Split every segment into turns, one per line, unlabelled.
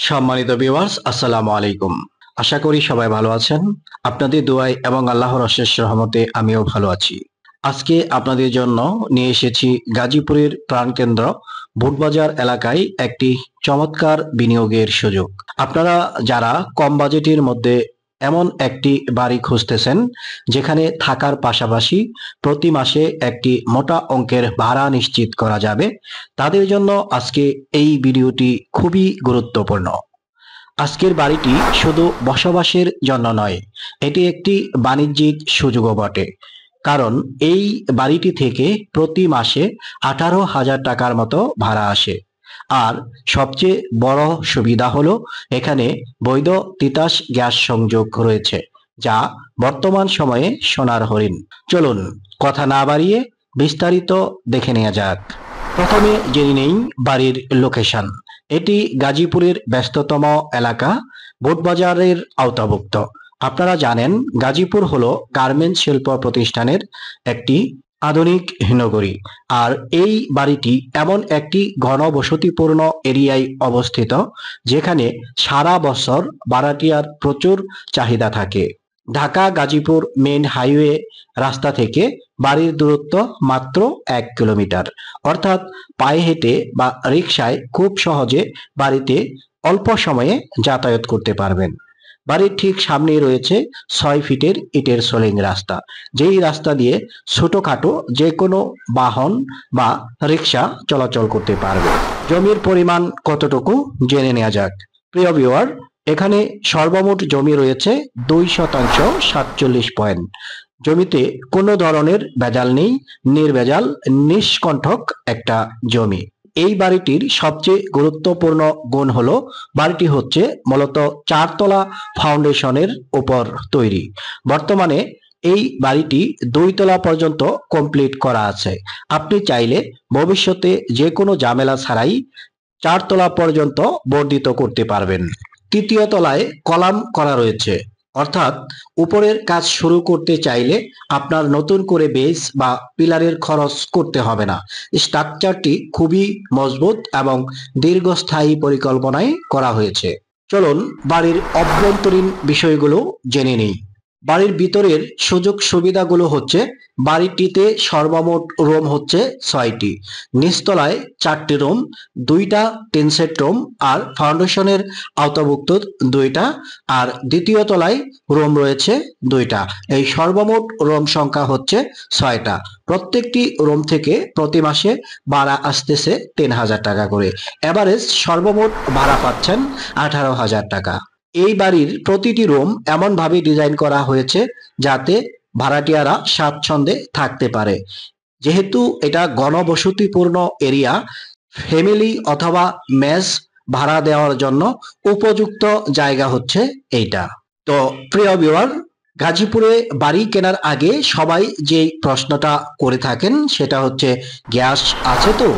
সম্মানিত ভিউয়ার্স, আসসালামু আলাইকুম। আশা করি সবাই ভালো আছেন। আপনাদের দোয়ায় এবং আল্লাহর অশেষ রহমতে আমিও ভালো আছি। আজকে আপনাদের জন্য নিয়ে এসেছি গাজীপুরের প্রাণকেন্দ্র বুটবাজার এলাকায় একটি চমৎকার বিনিয়োগের সুযোগ। আপনারা যারা কম বাজেটের মধ্যে এমন একটি বাড়ি খুঁজতেছেন যেখানে থাকার পাশাপাশি প্রতি মাসে একটি মোটা অঙ্কের ভাড়া নিশ্চিত করা যাবে, তাদের জন্য আজকে এই ভিডিওটি খুবই গুরুত্বপূর্ণ। আজকের বাড়িটি শুধু বসবাসের জন্য নয়, এটি একটি বাণিজ্যিক সুযোগও বটে। কারণ এই বাড়িটি থেকে প্রতি মাসে 18,000 টাকার মতো ভাড়া আসে। আর সবচেয়ে বড় সুবিধা হলো এখানে বৈধ তিতাস গ্যাস সংযোগ রয়েছে, যা বর্তমান সময়ে সোনার হরিণ। চলুন কথা না বাড়িয়ে বিস্তারিত দেখে নেওয়া যাক। প্রথমে জেনে নেই বাড়ির লোকেশন। এটি গাজীপুরের ব্যস্ততম এলাকা বুটবাজারের আওতাভুক্ত। আপনারা জানেন গাজীপুর হলো গার্মেন্টস শিল্প প্রতিষ্ঠানের একটি আধুনিক নগরী। আর এই বাড়িটি এমন একটি ঘনবসতিপূর্ণ এরিয়ায় অবস্থিত যেখানে সারা বছর ভাড়াটিয়ার প্রচুর চাহিদা থাকে। ঢাকা গাজীপুর মেইন হাইওয়ে রাস্তা থেকে বাড়ির দূরত্ব মাত্র 1 কিলোমিটার। অর্থাৎ পায়ে হেঁটে বা রিকশায় খুব সহজে বাড়িতে অল্প সময়ে যাতায়াত করতে পারবেন। বাড়ির ঠিক সামনেই রয়েছে 6 ফিটের ইটের সোলিং রাস্তা, যেই রাস্তা দিয়ে ছোটখাটো যে কোনো বাহন বা রিকশা চলাচল করতে পারবে। জমির পরিমাণ কতটুকু জেনে নেওয়া যাক। প্রিয় ভিউয়ার, এখানে সর্বমোট জমি রয়েছে 2% 47 পয়েন্ট। জমিতে কোনো ধরনের ভেজাল নেই, নির্ভেজাল নিষ্কণ্টক একটা জমি। এই বাড়িটির সবচেয়ে গুরুত্বপূর্ণ গুণ হলো বাড়িটি হচ্ছে মূলত 4 তলা ফাউন্ডেশনের উপর তৈরি। বর্তমানে এই বাড়িটি 2 তলা পর্যন্ত কমপ্লিট করা আছে। আপনি চাইলে ভবিষ্যতে যে কোনো ঝামেলা ছাড়াই 4 তলা পর্যন্ত বর্ধিত করতে পারবেন। 3য় তলায় কলাম করা রয়েছে, অর্থাৎ উপরের কাজ শুরু করতে চাইলে আপনার নতুন করে বেস বা পিলারের খরচ করতে হবে না। স্ট্রাকচারটি খুবই মজবুত এবং দীর্ঘস্থায়ী পরিকল্পনায় করা হয়েছে। চলুন বাড়ির অভ্যন্তরীণ বিষয়গুলো জেনে নিই। বাড়ির ভিতরের সুযোগ সুবিধাগুলো হচ্ছে, বাড়িটিতে সর্বমোট রুম হচ্ছে 6টি। নিচতলায় 4টি রুম, 2টা টিনশেড রুম আর ফাউন্ডেশনের আওতাভুক্ত 2টা, আর দ্বিতীয় তলায় রুম রয়েছে 2টা। এই সর্বমোট রুম সংখ্যা হচ্ছে 6টা। প্রত্যেকটি রুম থেকে প্রতি মাসে ভাড়া আসতেছে 3,000 টাকা করে। এভারেজ সর্বমোট ভাড়া পাচ্ছেন 18,000 টাকা। এই বাড়ির প্রতিটি রুম এমনভাবে ডিজাইন করা হয়েছে যাতে ভাড়াটিয়ারা স্বাচ্ছন্দ্যে থাকতে পারে। যেহেতু এটা ঘনবসতিপূর্ণ এরিয়া, ফ্যামিলি অথবা মেস ভাড়া দেওয়ার জন্য উপযুক্ত জায়গা হচ্ছে এইটা। তো প্রিয় ভিউয়ার, গাজীপুরে বাড়ি কেনার আগে সবাই যে প্রশ্নটা করে থাকেন সেটা হচ্ছে, গ্যাস আছে তো?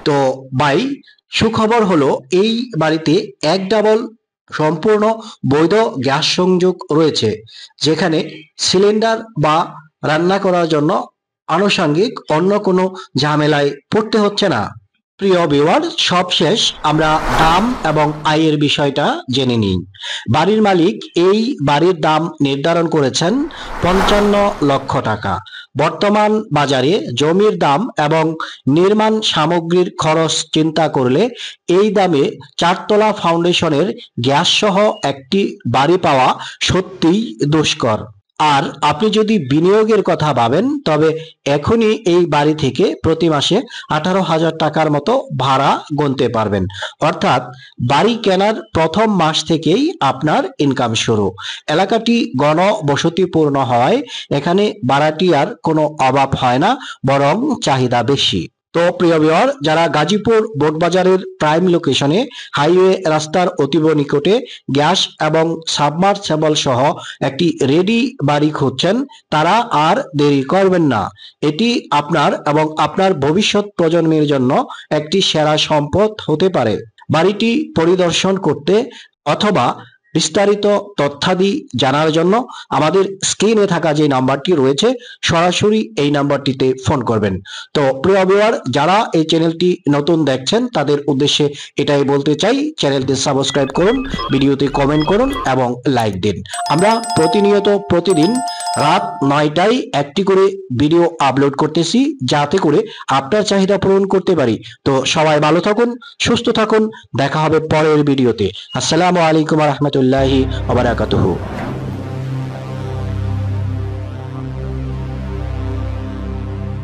তো ভাই, সুখবর হলো এই বাড়িতে 1 ডাবল সম্পূর্ণ বৈধ গ্যাস সংযোগ রয়েছে, যেখানে সিলিন্ডার বা রান্না করার জন্য আনুষঙ্গিক অন্য কোনো ঝামেলায় পড়তে হচ্ছে না। প্রিয় ভিউয়ার, সবশেষ আমরা দাম এবং আয়ের বিষয়টা জেনে নিই। বাড়ির মালিক এই বাড়ির দাম নির্ধারণ করেছেন 55 লক্ষ টাকা। বর্তমান বাজারে জমির দাম এবং নির্মাণ সামগ্রীর খরচ চিন্তা করলে এই দামে 4 তলা ফাউন্ডেশনের গ্যাস সহ একটি বাড়ি পাওয়া সত্যিই দুষ্কর। আর আপনি যদি বিনিয়োগের কথা ভাবেন, তবে এখনই এই বাড়ি থেকে প্রতি মাসে 18,000 টাকার মতো ভাড়া গুনতে পারবেন। অর্থাৎ বাড়ি কেনার প্রথম মাস থেকেই আপনার ইনকাম শুরু। এলাকাটি ঘনবসতিপূর্ণ হওয়ায় এখানে ভাড়াটিয়ার কোনো অভাব হয় না, বরং চাহিদা বেশি। তো প্রিয় ভিউয়ার, যারা গাজীপুর বোটবাজারের প্রাইম লোকেশনে হাইওয়ে রাস্তার অতীব নিকটে গ্যাস এবং সাবমার্সেবল সহ একটি রেডি বাড়ি খুঁজছেন, তারা আর দেরি করবেন না। এটি আপনার এবং আপনার ভবিষ্যৎ প্রজন্মের জন্য একটি সেরা সম্পদ হতে পারে। বাড়িটি পরিদর্শন করতে অথবা বিস্তারিত তথ্যাদি জানার জন্য আমাদের স্ক্রিনে থাকা যে নাম্বারটি রয়েছে সরাসরি এই নাম্বারটিতে ফোন করবেন। তো প্রিয় ভিউয়ার, যারা এই চ্যানেলটি নতুন দেখছেন তাদের উদ্দেশ্যে এটাই বলতে চাই, চ্যানেলটি সাবস্ক্রাইব করুন, ভিডিওতে কমেন্ট করুন এবং লাইক দিন। আমরা প্রতিনিয়ত প্রতিদিন রাত 9টায় একটি করে ভিডিও আপলোড করতেছি, যাতে করে আপনার চাহিদা পূরণ করতে পারি। তো সবাই ভালো থাকুন, সুস্থ থাকুন, দেখা হবে পরের ভিডিওতে। আসসালামু আলাইকুম ওয়া রাহমাতুল্লাহি ওয়া বারাকাতুহু।